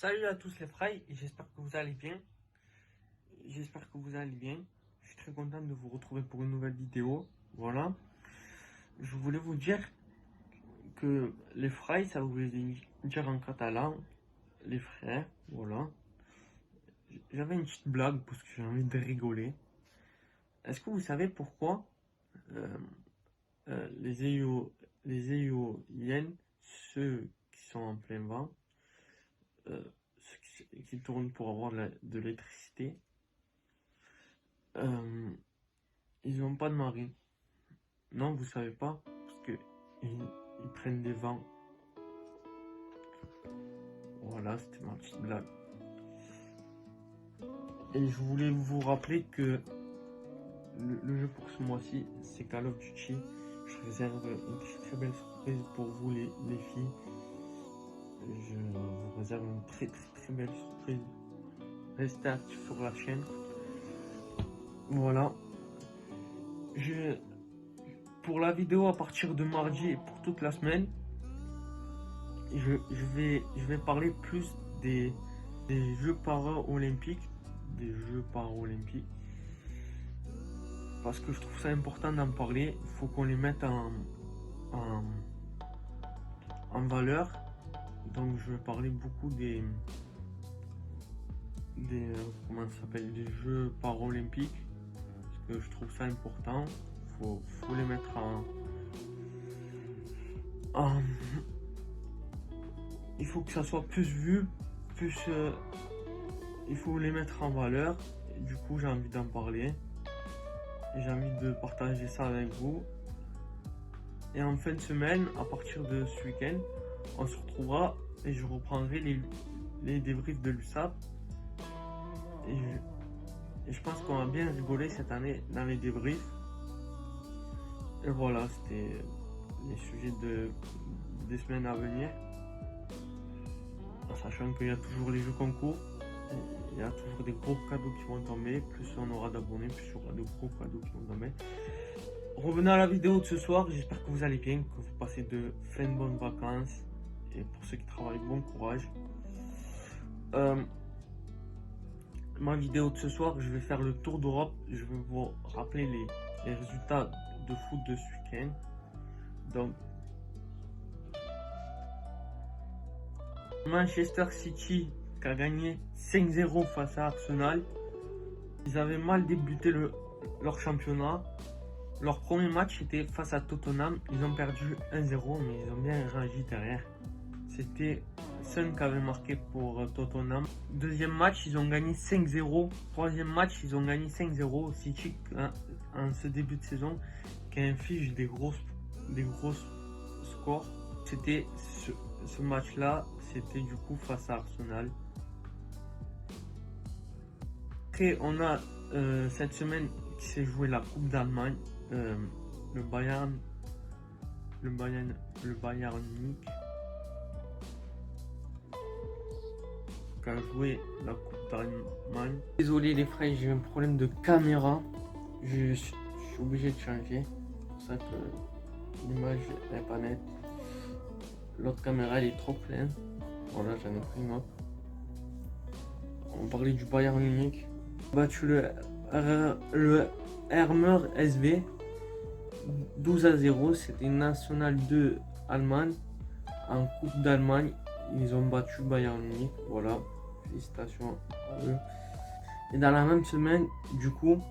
Salut à tous les frères, j'espère que vous allez bien. J'espère que vous allez bien. Je suis très content de vous retrouver pour une nouvelle vidéo. Voilà. Je voulais vous dire que les frères, ça voulait dire en catalan les frères. Voilà. J'avais une petite blague parce que j'ai envie de rigoler. Est-ce que vous savez pourquoi euh, les éoliennes, ceux qui sont en plein vent, ceux qui tournent pour avoir de l'électricité, ils n'ont pas de marée? Non, vous savez pas, parce que ils prennent des vents. Voilà, c'était ma petite blague. Et je voulais vous rappeler que le jeu pour ce mois-ci, c'est Call of Duty. Je réserve une très belle surprise pour vous les filles. Je vous réserve une très belle surprise. Restez actifs sur la chaîne. Voilà. Pour la vidéo à partir de mardi et pour toute la semaine, je vais parler plus des Jeux paralympiques. Des Jeux paralympiques. Parce que je trouve ça important d'en parler. Il faut qu'on les mette en valeur. Donc je vais parler beaucoup des comment ça s'appelle, des Jeux paralympiques. Parce que je trouve ça important. Faut les mettre il faut que ça soit plus vu, plus il faut les mettre en valeur. Et du coup, j'ai envie d'en parler. J'ai envie de partager ça avec vous. Et en fin de semaine, à partir de ce week-end, on se retrouvera et je reprendrai les débriefs de l'USAP. Et je pense qu'on va bien rigoler cette année dans les débriefs. Et voilà, c'était les sujets des semaines à venir. En sachant qu'il y a toujours les jeux concours. Il y a toujours des gros cadeaux qui vont tomber. Plus on aura d'abonnés, plus il y aura de gros cadeaux qui vont tomber. Revenons à la vidéo de ce soir. J'espère que vous allez bien, que vous passez de fin de bonnes vacances. Et pour ceux qui travaillent, bon courage. Ma vidéo de ce soir, je vais faire le tour d'Europe. Je vais vous rappeler les résultats de foot de ce week-end. Donc, Manchester City qui a gagné 5-0 face à Arsenal. Ils avaient mal débuté leur championnat. Leur premier match était face à Tottenham. Ils ont perdu 1-0, mais ils ont bien réagi derrière. C'était Son qui avait marqué pour Tottenham. Deuxième match, ils ont gagné 5-0. Troisième match, ils ont gagné 5-0. City, en ce début de saison, qui inflige des gros scores. C'était ce match-là, c'était du coup face à Arsenal. Après, on a cette semaine qui s'est joué la Coupe d'Allemagne. Le Bayern Munich qui a joué la Coupe d'Allemagne. Désolé les frères, j'ai un problème de caméra. Je suis obligé de changer. C'est pour ça que l'image n'est pas nette. L'autre caméra elle est trop pleine. Voilà, j'en ai pris une autre. On parlait du Bayern Munich. Battu le Hermer SV 12-0. C'était une National 2 Allemagne. En Coupe d'Allemagne, ils ont battu Bayern Munich. Voilà, félicitations à eux. Et dans la même semaine, du coup,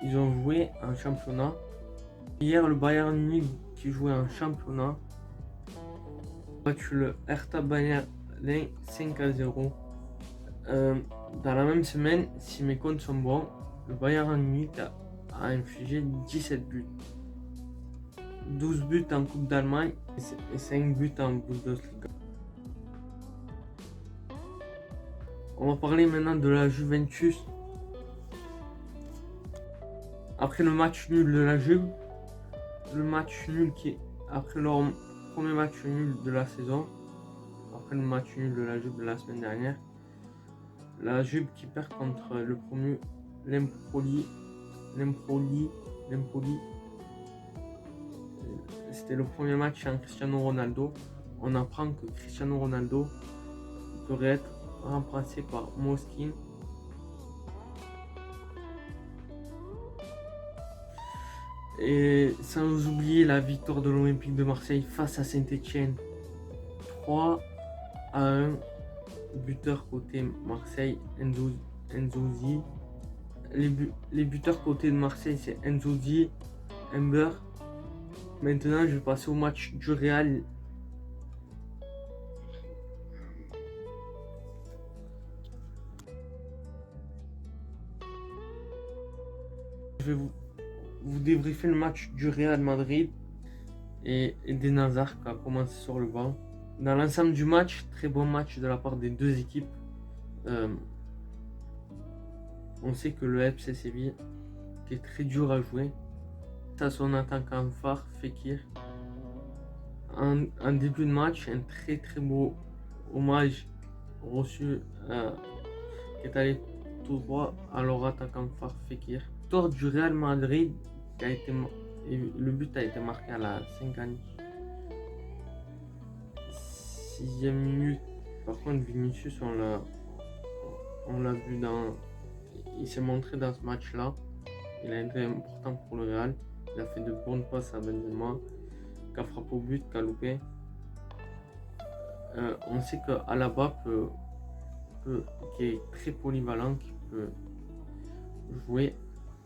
ils ont joué en championnat. Hier, le Bayern Munich qui jouait en championnat a battu le Hertha Berlin 5-0. Dans la même semaine, si mes comptes sont bons, le Bayern Munich a infligé 17 buts. 12 buts en Coupe d'Allemagne et 5 buts en Bundesliga. On va parler maintenant de la Juventus. Après le match nul de la Juve, après leur premier match nul de la saison, après le match nul de la Juve de la semaine dernière, la Juve qui perd contre le premier l'Empoli. C'était le premier match sans Cristiano Ronaldo. On apprend que Cristiano Ronaldo pourrait être remplacé par Moskin. Et sans oublier la victoire de l'Olympique de Marseille face à Saint-Etienne. 3-1. Buteur côté Marseille, Nzonzi. Les buteurs côté de Marseille, c'est Nzonzi, Ember. Maintenant, je vais passer au match du Real. Je vais vous débriefer le match du Real Madrid et Eden Hazard qui a commencé sur le banc. Dans l'ensemble du match, très bon match de la part des deux équipes. On sait que le FC Séville est très dur à jouer. À son attaquant phare, Fekir. En début de match, un très très beau hommage reçu qui est allé tout droit à leur attaquant phare, Fekir. Victoire du Real Madrid, le but a été marqué à la 56e minute. Par contre, Vinicius, on l'a vu il s'est montré dans ce match-là. Il a été important pour le Real. Il a fait de bonnes passes à Benzema, qui a frappé au but, qui a loupé. On sait qu'Alaba qui est très polyvalent, qui peut jouer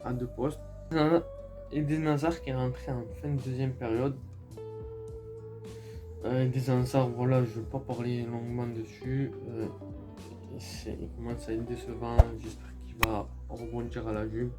à deux postes. Eden Hazard qui est rentré en fin de deuxième période. Eden Hazard, voilà, je ne vais pas parler longuement dessus. Il commence à être décevant. J'espère qu'il va rebondir à la Juve.